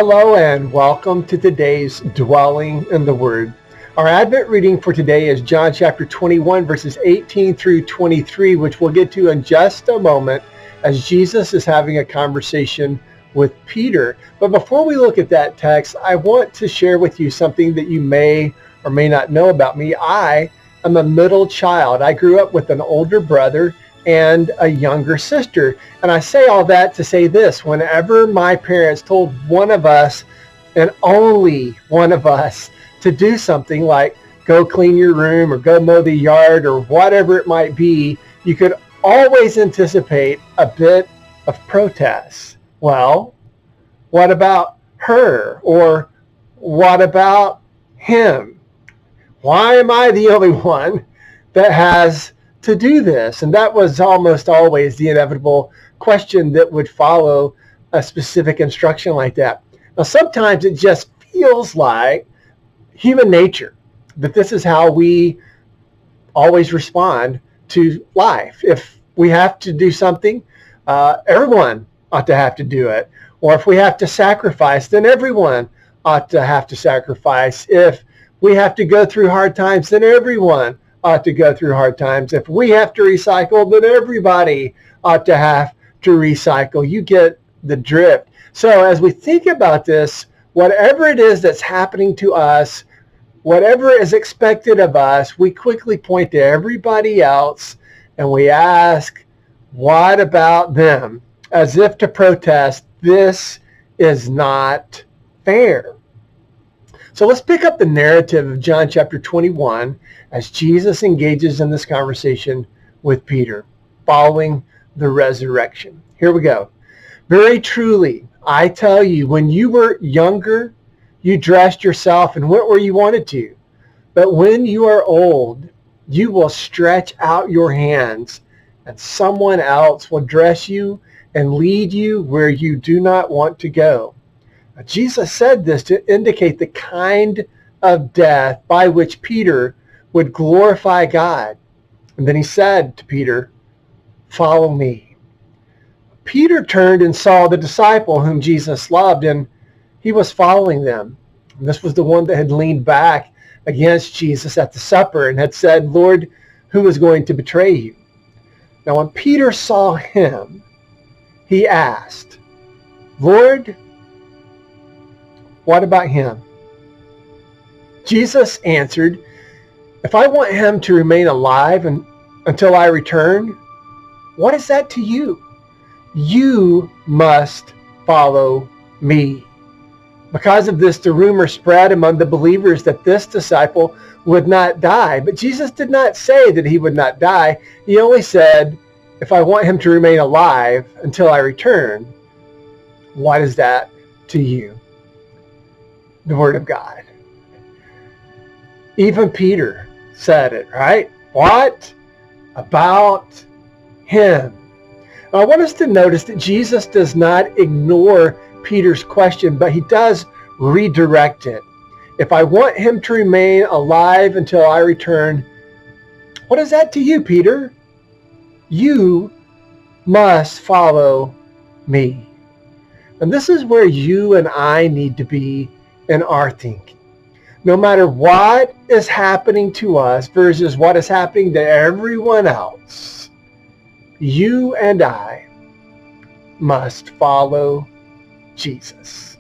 Hello and welcome to today's Dwelling in the Word. Our Advent reading for today is John chapter 21, verses 18 through 23, which we'll get to in just a moment as Jesus is having a conversation with Peter. But before we look at that text, I want to share with you something that you may or may not know about me. I am a middle child. I grew up with an older brother and a younger sister. And I say all that to say this: whenever my parents told one of us, and only one of us, to do something like go clean your room or go mow the yard or whatever it might be, you could always anticipate a bit of protest. Well, what about her? Or what about him? Why am I the only one that has to do this? And that was almost always the inevitable question that would follow a specific instruction like that. Now, sometimes it just feels like human nature, that this is how we always respond to life. If we have to do something, everyone ought to have to do it. Or if we have to sacrifice, then everyone ought to have to sacrifice. If we have to go through hard times, then everyone ought to go through hard times. If we have to recycle, then everybody ought to have to recycle. You get the drift. So as we think about this, whatever it is that's happening to us, whatever is expected of us, we quickly point to everybody else and we ask, what about them? As if to protest, this is not fair. So let's pick up the narrative of John chapter 21 as Jesus engages in this conversation with Peter following the resurrection. Here we go. Very truly, I tell you, when you were younger, you dressed yourself and went where you wanted to. But when you are old, you will stretch out your hands and someone else will dress you and lead you where you do not want to go. Jesus said this to indicate the kind of death by which Peter would glorify God. And then he said to Peter, follow me. Peter turned and saw the disciple whom Jesus loved, and he was following them. And this was the one that had leaned back against Jesus at the supper and had said, Lord, who is going to betray you? Now when Peter saw him, he asked, Lord, what about him? Jesus answered, if I want him to remain alive until I return, what is that to you? You must follow me. Because of this, the rumor spread among the believers that this disciple would not die. But Jesus did not say that he would not die. He only said, if I want him to remain alive until I return, what is that to you? The Word of God. Even Peter said it, right? What about him? Now, I want us to notice that Jesus does not ignore Peter's question, but he does redirect it. If I want him to remain alive until I return, what is that to you, Peter? You must follow me. And this is where you and I need to be in our thinking. No matter what is happening to us versus what is happening to everyone else, you and I must follow Jesus.